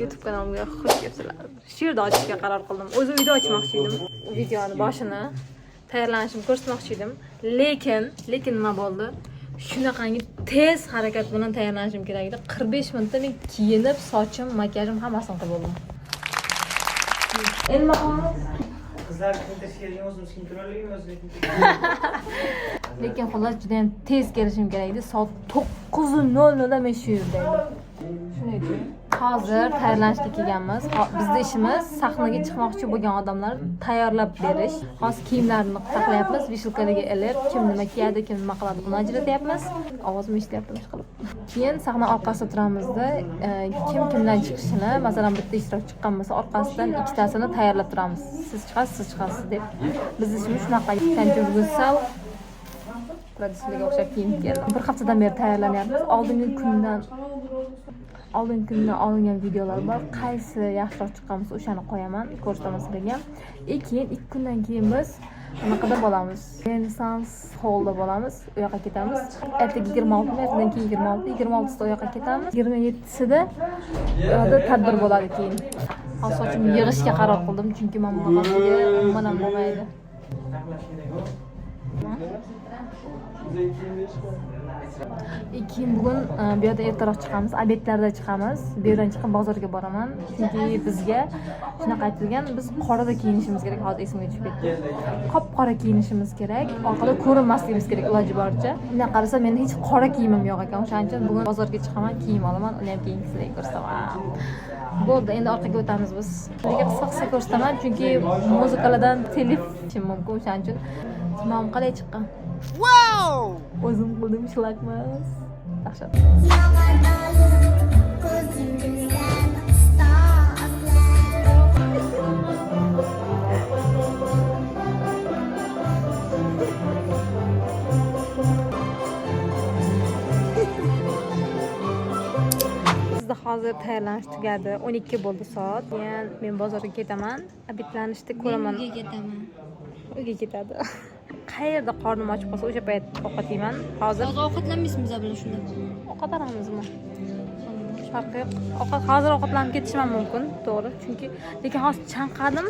YouTube kanalimga xush kelibsizlar. Shu yerda ochishga qaror qildim. O'zim uyda ochmoqchi edim. Videoni boshini tayyorlanishimni ko'rsatmoqchi edim. Lekin nima bo'ldi? Shunaqangi tez harakat bilan tayyorlanishim kerak edi. 45 minutda men kiyinib, sochim, makiyajim hammasini qilib bo'ldim. Endi Qizlar tintirishga o'zimiz tintirolmaymi o'zimiz? Lekin xullas juda ham tez kelishim kerak edi. Soat 9:00 da men shu yerda edim. Shuning uchun hozir tayyorlanishga kelganmiz. Bizning ishimiz sahnaga chiqmoqchi bo'lgan odamlarni tayyorlab berish. Hozir kiyimlarini taqlayapmiz, vishilkalarga ilib, kim nima kiyadi, kim nima qiladi, buni ajratyapmiz. Ovozim eshityaptimi ishqilib. Keyin sahna orqasida turamizda kim kimdan chiqishini, masalan bitta ishtirok chiqqan bo'lsa, orqasidan ikkitasini tayyorlab turamiz. Siz chiqasiz deb. Bizning ishimiz shunaqa. Sanjur Gulsal produserga o'xshab kiyinib keldim. Bir haftadan beri tayyorlanyapmiz. Oldingi kundan olingan videolar bor. Qaysi yaxshiroq chiqqan bo'lsa, o'shani qo'yaman, ko'rsataman sizlarga. Keyin 2 kundan keyin biz nimaqada bo'lamiz? Renaissance Hallda bo'lamiz. U yoqqa ketamiz. Ertaga 26, ertadan keyin 26'sida u yoqqa ketamiz. 27'sida yo'lda tadbir bo'ladi keyin. Hozir sochimni yig'ishga qaror qildim, chunki men bunaqasiga umuman bo'lmaydi. Keyin bugun bu yerda ertaroq chiqamiz, obedlarda chiqamiz. Bu yerdan chiqib bozorga boraman. Chunki bizga shunaqa aytilgan, biz qorada kiyinishimiz kerak. Hozir esimga tushib ketdi. Qop-qora kiyinishimiz kerak. Orqada ko'rinmasligimiz kerak iloji boricha. Bunday qarasa menda hech qora kiyimim yo'q ekan. O'shaning uchun bugun bozorga chiqaman, kiyim olaman, uni ham keyin sizlarga ko'rsataman. Bo'ldi, endi orqaga o'tamiz biz. Sizlarga qisqa ko'rsataman, chunki muzikalardan telefon mumkin, o'shaning uchun. Timom qalay chiqqan? Wow! O'zim qo'lim shlakmas. Dahshat. Hozir tayyorlanish tugadi. 12 bo'ldi soat. Men bozorga ketaman. Obedlanishni ko'raman. Uyga ketadi. Qayerda qornim ochib qolsa, o'sha payt ovqat yeyman. Hozir ovqatlanmaysizmi bilan shunda? Ovqatlanamizmi? Farqi yo'q. Hozir ovqatlanib ketishim mumkin, to'g'ri. Chunki lekin hozir chanqadim.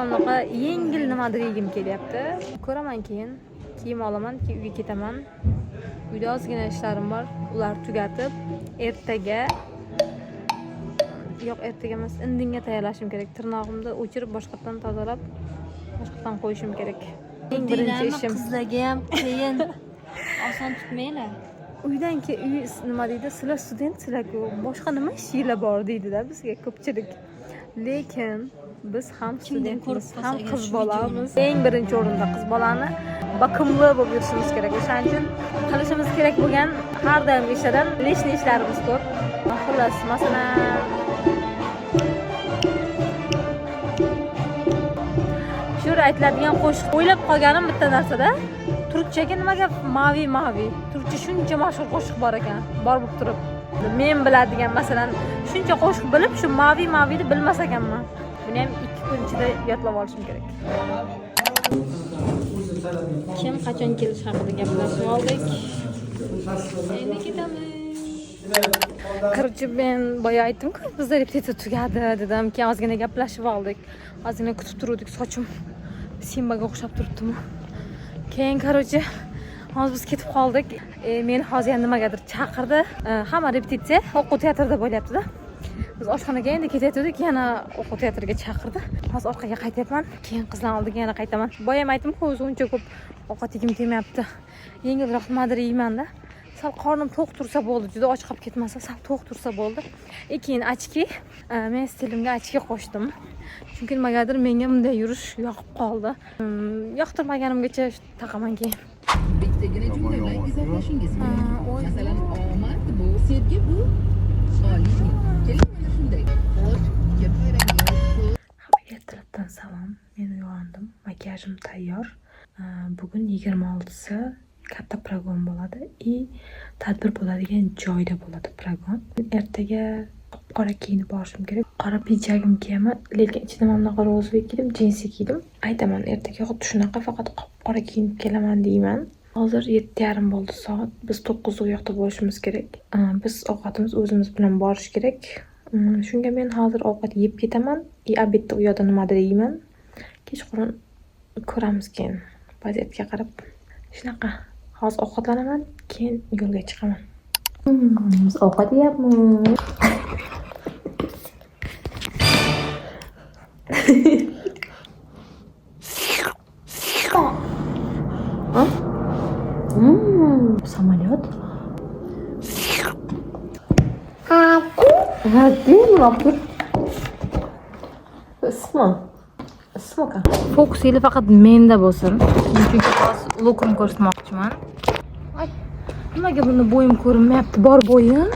Anaqa yengil nimadir yegim kelyapti. Ko'raman keyin. Kiyim olaman, keyin uyga ketaman. Uyda ozgina ishlarim bor. Ular tugatib, ertaga emas, indinga tayyorlashim kerak. Tirnog'imni o'chirib, boshqatdan tozalab, boshqatdan qo'yishim kerak. Eng birinchi ishim. Qizlarga ham qiyin. Oson tutmaylar. Uydan nima deydi? Sizlar studentsizlar-ku, boshqa nima ishinglar bor deydi-da bizga ko'pchilik. Lekin biz ham studentmiz, ham qiz bolamiz. Eng birinchi o'rinda qiz bolani bakimli bo'lib yurishimiz kerak. O'shaning uchun qilishimiz kerak bo'lgan har doim ishlardan leshni ishlarimiz ko'p. Xullas, masalan, shu aytiladigan qo'shiq o'ylab qolganim bitta narsada. Turkchaga nimaga mavi? Turkcha shuncha mashhur qo'shiq bor ekan. Bor bo'lib turib. Men biladigan masalan, shuncha qo'shiq bilib, shu mavini bilmas ekanman. Buni ham 2 kun ichida yodlab olishim kerak. Kim qachon kelish haqida gaplashib oldik. Endi ketamiz. Qirchi men boya aytdim-ku, bizda repetitsiya tugadi dedim. Keyin ozgina gaplashib oldik. Ozgina kutib turdik, sochim Simbaga o'xshab turibdimi? Keyin qirchi hozir biz ketib qoldik. Meni hozir ham nimagadir chaqirdi. Hamma repetitsiya o'quv teatrida bo'lyapti-da. Biz oshxonaga endi ketayotdik, yana o'quv teatriga chaqirdi. Hozir orqaga qaytyapman. Keyin qizlar oldiga yana qaytaman. Boya ham aytdim-ku, o'zi uncha ko'p ovqat yegim kelmayapti. Yengilroq nimadir yeyman-da. Sal qornim to'q tursa bo'ldi, juda och qolib ketmasa, sal to'q tursa bo'ldi. Keyin ochki, men stilimga ochki qo'shdim. Chunki nimagadir menga bunday yurish yoqib qoldi. Yoqtirmaganimgacha taqaman keyin. Bittagina jumla bilan izohlashingiz kerak. Masalan, omad bu, sevgi bu, oliy. Keling mana shunday. Xo'sh, gaplaringiz. Ertalabdan salom. Men uyg'ondim. Makiyajim tayyor. Bugun 26si katta program bo'ladi. Tadbir bo'ladigan joyda bo'ladi program. Ertaga qora kiyinib borishim kerak. Qora pidjagim kiyaman, lekin ichidan mana bunaqa rozvoy kiydim, jinsi kiydim. Aytaman, ertaga xuddi shunaqa faqat qora kiyinib kelaman deyman. Hozir 7:30 bo'ldi soat. Biz 9 u yoqda bo'lishimiz kerak. Biz ovqatimiz o'zimiz bilan borish kerak. Shunga men hozir ovqat yeb ketaman. Obedda u yoqda nimadir yeyman. Kechqurun ko'ramiz keyin. Vaziyatga qarab. Shunaqa. Hozir ovqatlanaman, keyin yo'lga chiqaman. Biz ovqat yeyapmiz. Samolyot. Ismoka. Fokus yili faqat menda bo'lsin. Chunki hozir lokum ko'rsatmoqchiman. Ay, nimaga buni bo'yim ko'rinmayapti? Bor bo'yim.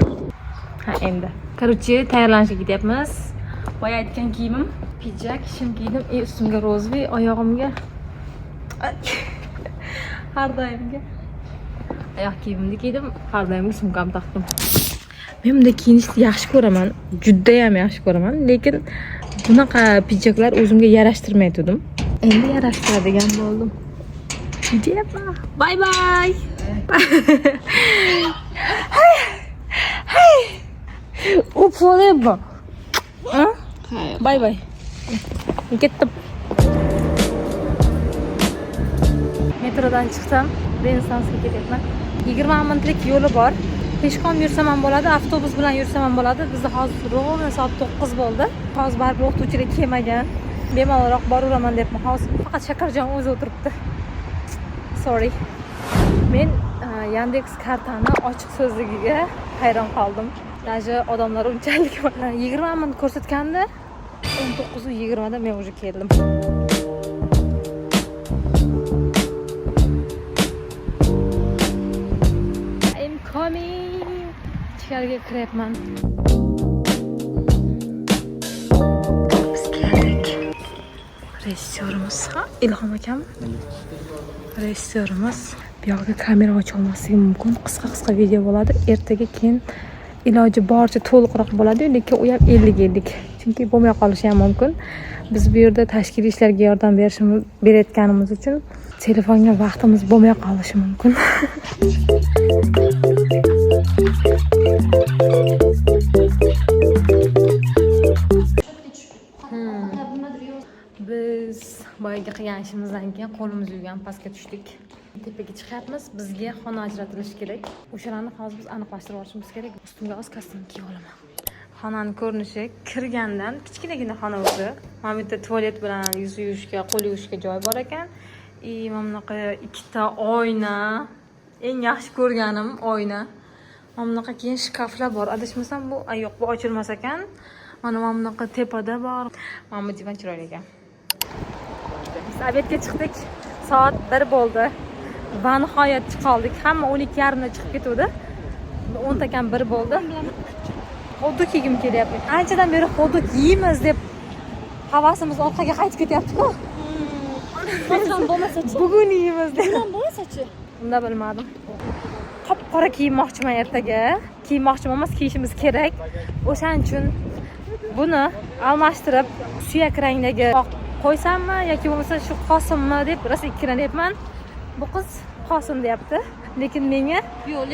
Ha, endi. Короче, tayyorlanishga ketyapmiz. Boya aytgan kiyimim, pijak, shim kiydim, ustimga rozvoy, oyog'imga har doimga oyoq kiyimimni kiydim, har doimgi sumkamni taqdim. Men bunday kiyinishni yaxshi ko'raman, juda ham yaxshi ko'raman, lekin bunaqa pijaklar o'zimga yarashtirmaydim. Endi yarashtiradigan bo'ldim. Bye bye. Ufolayapman. Bye bye. Ketdim. Metrodan chiqdim, Renesansga ketyapman. 20 minutlik yo'li bor. Peshqom yursam ham bo'ladi, avtobus bilan yursam ham bo'ladi. Bizda hozir rovna soat 9 bo'ldi. Hozir baribir o'qituvchilar kelmagan. Bemalolroq boraveraman debman. Hozir faqat Shakarjon o'zi o'tiribdi. Sorry. Men Yandex kartani ochiq so'zligiga hayron qoldim. Даже odamlar unchalik 20 minut ko'rsatganda 19:20 da men уже keldim. I'm coming. Ichkariga kiryapman. Biz keldik. Rejissyorimiz, Ilhom akam. Rejissyorimiz. Bu yoqda kamera ocha olmasligi mumkin. Qisqa video bo'ladi. Ertaga keyin iloji boricha to'liqroq bo'ladi, lekin u ham 50-50. Chunki bo'lmay qolishi ham mumkin. Biz bu yerda tashkiliy ishlarga yordam berayotganimiz uchun telefonga vaqtimiz bo'lmay qolishi mumkin. Biz boyaga qilgan ishimizdan keyin qo'limizni yuvgan pastga tushdik. Tepaga chiqyapmiz. Bizga xona ajratilishi kerak. O'shalarni hozir biz aniqlashtirib olishimiz kerak. Ustimga o'z kostyum kiyib olaman. Xonaning ko'rinishi kirgandan kichkinagina xona o'zi. Mana bu yerda tualet bilan yuz yuvishga, qo'l yuvishga joy bor ekan. Mana bunaqa ikkita oyna. Eng yaxshi ko'rganim oyna. Mana bunaqa keyin shkaflar bor. Adashmasam bu yo'q, bu ochilmas ekan. Mana bunaqa tepada bor. Mana bu divan chiroyli ekan. Biz obedga chiqdik. Soat 1 bo'ldi. Va nihoyat chiqoldik. Hamma 12:30 da chiqib ketuvdi. 10 takam 1 bo'ldi. Xodok yegim kelyapti. Anchadan beri xodok yeymiz deb havasimiz orqaga qaytib ketyapti-ku. Qachon bo'lmasa-chi? Bugun yeymiz deb. Bugun bo'lmasa-chi? Unda bilmadim. Qop-qora kiymoqchiman ertaga. Kiymoqchiman emas, kiyishimiz kerak. O'shaning uchun buni almashtirib suyak rangdagi qo'ysammi yoki bo'lmasa shu qosimmi deb rosa ikkilanyapman. Bu qiz qosim deyapti, lekin menga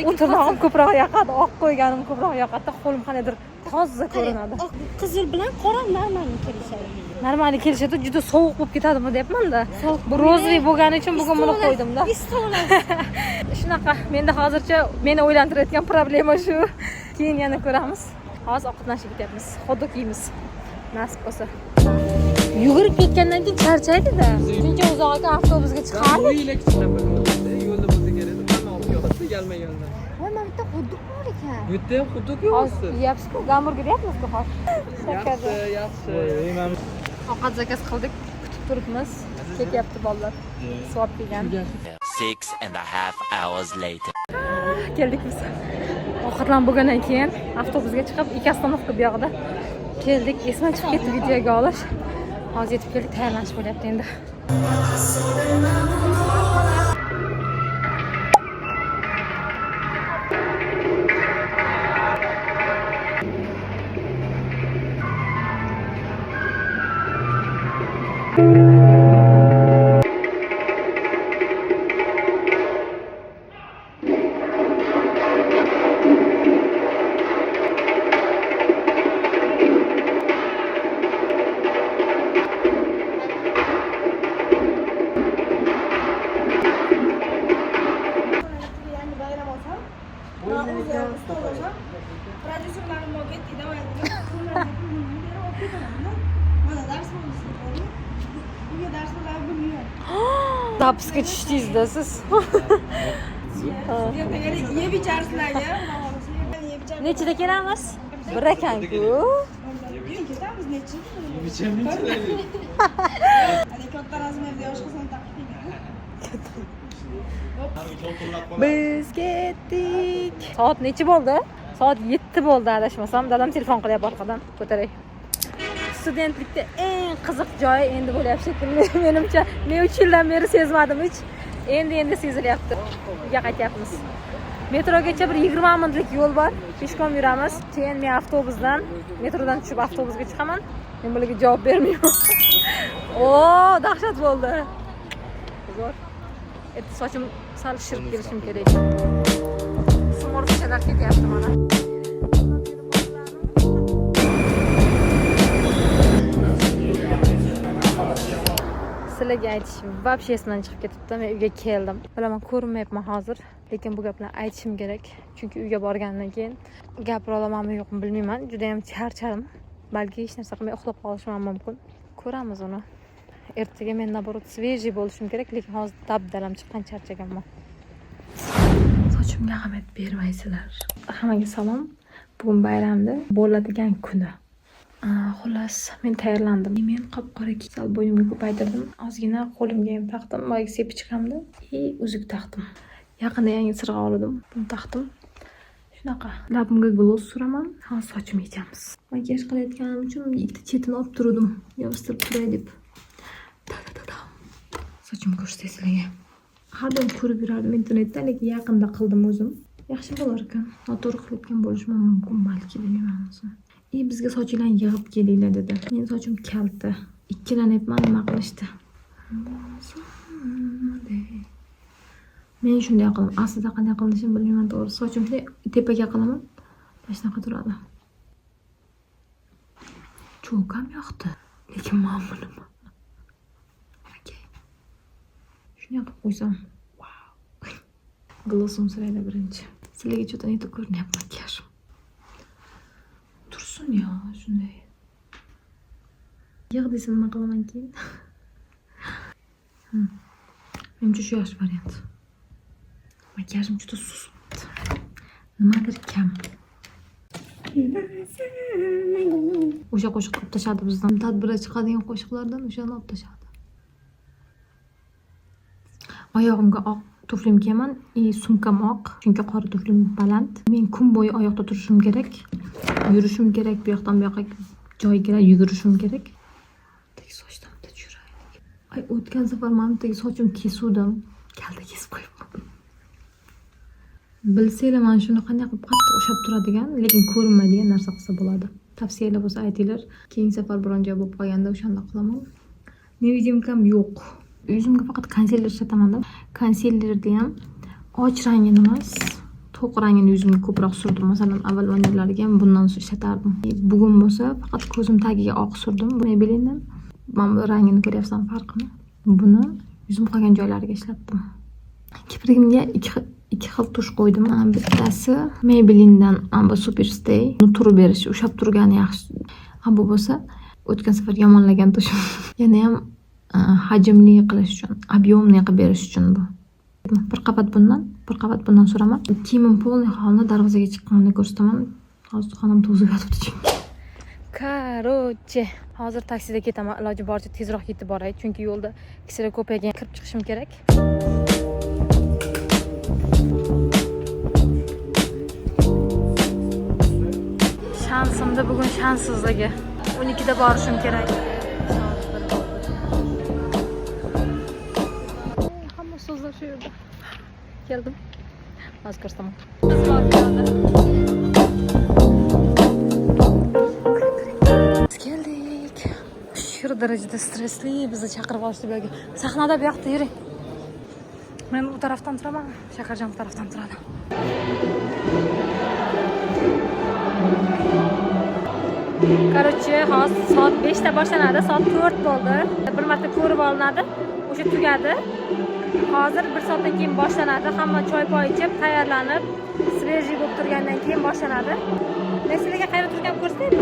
o'tirog'im ko'proq yoqadi, oq qo'yganim ko'proq yoqadi, qo'lim qanaqadir toza ko'rinadi. Qizil bilan qora normal kelishadi. Normal kelishadi, juda sovuq bo'lib ketadimi deyapman-da. Bu rozvoy bo'lgani uchun bugun buni qo'ydim-da. Shunaqa, menda hozircha meni o'ylantirayotgan problema shu. Keyin yana ko'ramiz. Hozir ovqatlanishga ketyapmiz. Xodok yeymiz. Nasib bo'lsa. Yugurib ketgandan keyin charchaydi-da. Shuncha uzoqqa avtobusga chiqardik. Yo'lda bo'lsa kerak, hamma olib yo'qotsa kelmay yo'lda. Voy, mana bitta xuddi bor ekan. Bu yerda ham xuddi yo'qsiz. Yeyapsiz-ku, gamburger yeyapmiz-ku hozir. Yaxshi. Ovqat zakaz qildik, kutib turibmiz. Ketyapti bolalar. Suvab kelgan. 6.5 hours later. Keldik biz. Ovqatlanib bo'lgandan keyin avtobusga chiqib, ikki ostanovka bu yoqda keldik. Esma chiqib ketdi videoga olish. Hozir yetib keldik, tayyorlanish bo'lyapti endi. Tapsga tushdingizda siz. Yeb icharsizlarga. Nechida kelamiz? Bir ekan-ku. Ketamiz nechi? Hadi katta razmerda yosh qizini taqib Biz ketdik. Soat necha bo'ldi? Soat 7 bo'ldi adashmasam. Dadam telefon qilyapti orqadan. Ko'taray. Studentlikda eng qiziq joyi endi bo'lyapti shekilli. Menimcha men 3 yildan beri sezmadim hech. Endi sezilyapti. Uyga qaytyapmiz. Metrogacha bir 20 minutlik yo'l bor. Peshkom yuramiz. Keyin men avtobusdan, metrodan tushib avtobusga chiqaman. Men bularga javob bermayman. O, dahshat bo'ldi. Zo'r. Endi sochim sal shirib kelishim kerak. Sumorchalar ketyapti mana. Sizlarga aytishim вообще esimdan chiqib ketibdi. Men uyga keldim. Bilaman ko'rinmayapman hozir, lekin bu gaplarni aytishim kerak. Chunki uyga borgandan keyin gapira olamanmi yo'qmi bilmayman. Juda ham charchadim. Balki hech narsa qilmay uxlab qolishim ham mumkin. Ko'ramiz uni. Ertaga men naborot svejiy bo'lishim kerak, lekin hozir dabdalam chiqqan charchaganman. Sochimga ahamiyat bermaysizlar. Hammaga salom. Bugun bayramda bo'ladigan kuni. Xullas, men tayyorlandim. Men qop-qora sal bo'yimga ko'paytirdim. Ozgina qo'limga ham taqdim, boyagi sepichkamda uzuk taqdim. Yaqinda yangi sirg'a oldim. Buni taqdim. Shunaqa. Labimga gloss suraman. Hozir sochimni yechamiz. Makiyaj qilayotganim uchun ikkita chetini olib turdim. Yopishtirib turay deb. Sochimni ko'rsatsizlarga. Har doim ko'rib yurardim internetda, lekin yaqinda qildim o'zim. Yaxshi bo'lar ekan. Noto'g'ri qilayotgan bo'lishim mumkin, balki bilmayman. Bizga sochinglarni yig'ib kelinglar dedi. Men sochim kalta. Ikkilanyapman, nima qilishdi? Men shunday qildim. Aslida qanday qilishim bilmayman to'g'ri. Sochimni tepaga qilaman. Mana shunaqa turadi. Cho'kam yoqdi. Lekin men bilmayman. Shuni qilib qo'ysam. Wow. Glossim so'raydi birinchi. Sizlarga juda netib ko'rinyapti makiyajim. Tursin ya, shunday. Yig' desam nima qilaman keyin? Menimcha shu yaxshi variant. Makiyajim juda susibdi. Nimadir kam. O'sha qo'shiq olib tashadi bizdan. Tadbirga chiqadigan qo'shiqlardan o'shani olib tashadi. Oyog'imga oq tuflim kiyman, sumkam oq, chunki qora tuflim baland. Men kun bo'yi oyoqda turishim kerak, yurishim kerak, bu yoqdan bu yoqqa joyga yugurishim kerak. Tek sochdan da tushiraylik. Ay, o'tgan safar menimdagi sochim kesuvdim, kalta kesib qo'yibman. Bilsanglar, men shuni qanday qilib qattiq o'shab turadigan, lekin ko'rinmaydigan narsa qilsa bo'ladi. Tavsiyalar bo'lsa aytinglar. Keyingi safar biron joy bo'lib qolganda o'shanda qilaman. Nevizimkam yo'q. Yuzimga faqat konsiler ishlataman-da. Konsilerda ham och rangini emas, to'q rangini yuzimga ko'proq surdim. Masalan, avval vanillarga ham bundan ishlatardim. Bugun bo'lsa faqat ko'zim tagiga oq surdim. Maybellinedan. Men bu rangini ko'ryapsan farqini. Buni yuzim qolgan joylariga ishlatdim. Kiprigimga ikki xil tush qo'ydim. Bittasi Maybellinedan bu Superstay. Uni turib berish, ushab turgani yaxshi. Bu bo'lsa o'tgan safar yomonlagan tushim. Yana ham hajmli qilish uchun, объемный qilib berish uchun bu. Bir qavat bundan so'raman. Kiyimim полный holda darvozaga chiqqanimda ko'rsataman. Hozir xonam to'zib yotibdi. Короче, hozir taksida ketaman. Iloji boricha tezroq yetib boray, chunki yo'lda kishilar ko'paygan, kirib chiqishim kerak. Shansimda bugun shanssizligi. 12 da borishim kerak. Shu yerda keldim. Hozir ko'rsataman. Keldik. Shu darajada stressli, bizni chaqirib olishdi bu yerga. Sahnada bu yoqda yuring. Men bu tarafdan turaman, Shakarjon bu tarafdan turadi. Короче, hozir soat 5 da boshlanadi, soat 4 bo'ldi. Bir marta ko'rib olinadi, o'sha tugadi. Hozir 1 soatdan keyin boshlanadi. Hamma choy-poy ichib, tayyorlanib, svejiy bo'lib turgandan keyin boshlanadi. Men sizlarga qayerda turganimni ko'rsataymi?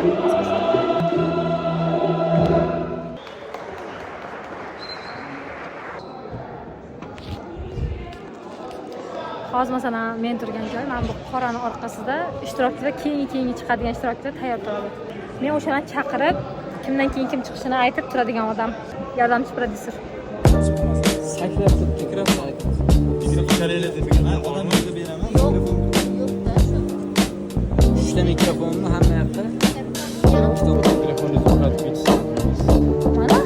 hozir masalan men turgan joy mana bu qorani orqasida ishtirokchilar keyingi chiqadigan ishtirokchilar tayyor turadi. Men o'shalarni chaqirib kimdan keyin kim chiqishini aytib turadigan odam, yordamchi prodyuser. Uchta mikrofonni hamma yoqqa. Mana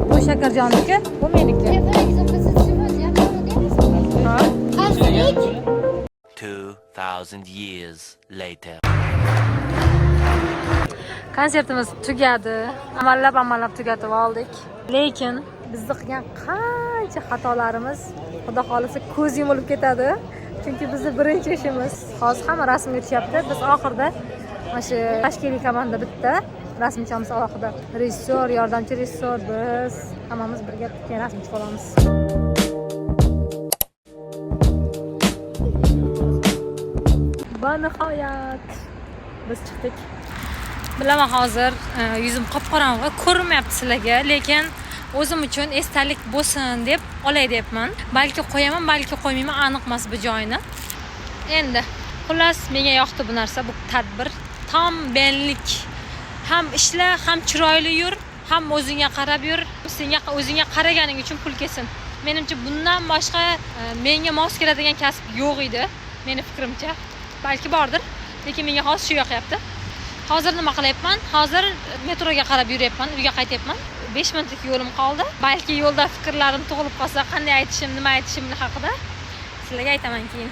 bu Shakarjonniki, bu meniki. Ha? 2000 years later. Konsertimiz tugadi. Amallab tugatib oldik. Lekin bizni qilgan qancha xatolarimiz xudo xolisa ko'z yumilib ketadi. Chunki bizning birinchi ishimiz. Hozir hamma rasmga tushyapti. Biz oxirida mana shu tashkiliy komanda bitta rasm chizamiz alohida. Rejissor, yordamchi rejissor biz hammamiz birga keyin rasm chizamiz. Va nihoyat biz chiqdik. Bilaman hozir yuzim qop-qorong'i ko'rinmayapti sizlarga, lekin o'zim uchun esdalik bo'lsin deb olay deyapman. Balki qo'yaman, balki qo'ymayman, aniq emas bu joyni. Endi xullas menga yoqdi bu narsa, bu tadbir. Tom benlik. Ham ishla, ham chiroyli yur, ham o'zingga qarab yur. Senga o'zingga qaraganing uchun pul kelsin. Menimcha bundan boshqa menga mos keladigan kasb yo'q edi, meni fikrimcha. Balki bordir, lekin menga hozir shu yoqyapti. Hozir nima qilyapman? Hozir metroga qarab yuryapman, uyga qaytyapman. 5 minutlik yo'lim qoldi. Balki yo'lda fikrlarim tug'ilib qolsa, qanday aytishim, nima aytishim haqida sizlarga aytaman keyin.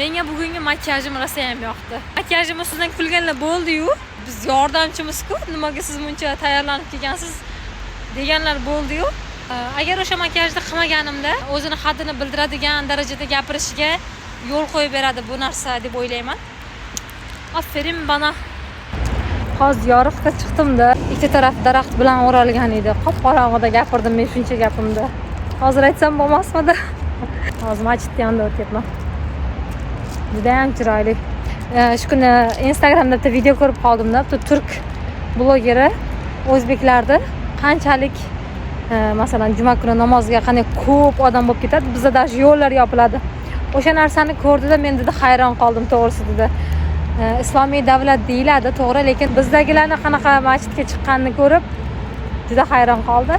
Menga bugungi makiyajim rosa ham yoqdi. Makiyajim ustidan kulganlar bo'ldi-yu, biz yordamchimiz-ku, nimaga siz buncha tayyorlanib kelgansiz deganlar bo'ldi-yu. Agar o'sha makiyajni qilmaganimda o'zini haddini bildiradigan darajada gapirishiga yo'l qo'yib beradi bu narsa deb o'ylayman. Aferin bana. Hozir yorug'ga chiqdim-da, ikki taraf daraxt bilan o'ralgan edi. Qop-qorong'ida gapirdim men shuncha gapimda. Hozir aytsam bo'lmasmidi? Hozir masjidga yonda o'tyapman. Juda ham chiroyli. Shu kuni Instagramda bitta video ko'rib qoldim-da, bu turk blogeri o'zbeklarda qanchalik masalan juma kuni namozga qanday ko'p odam bo'lib ketadi, bizda даже yo'llar yopiladi. O'sha narsani ko'rdida men juda hayron qoldim to'g'risi dedi. Islomiy davlat deyiladi, to'g'ri, lekin bizdagilarni qanaqa masjidga chiqqanini ko'rib juda hayron qoldi.